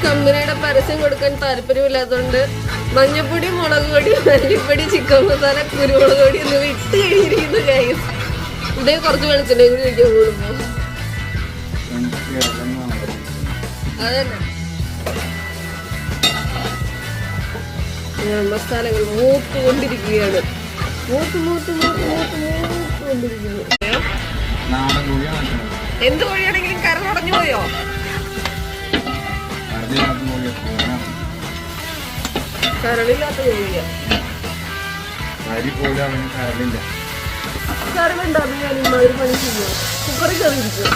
കമ്പനിയുടെ പരസ്യം കൊടുക്കാൻ താല്പര്യമില്ലാത്തതുകൊണ്ട് മഞ്ഞപ്പൊടി, മുളക് പൊടി, മല്ലിപ്പൊടി, ചിക്കൻ മസാല, കുരുമുളക് പൊടി എന്നിവ ഇട്ട് കഴിഞ്ഞിരിക്കുന്നു ഗൈസ്. ഇതേ കുറച്ച് വെളിച്ചെണ്ണ കൂടി കഴിക്കാൻ കൂടുമ്പോ അതന്നെ മസാലകൾ മൂത്തുകൊണ്ടിരിക്കുകയാണ്. മൂത്തുകൊണ്ടിരിക്കുന്നു. എന്ത് കോഴിയാണെങ്കിലും കരടഞ്ഞു പോയോ? കരളില്ലാത്ത കോഴിയാ. കരളുണ്ടാകും. ഞാൻ ഇമ്മാതിരി പണി ചെയ്യോ? കുക്കറിൽ കറിയിരിക്കും.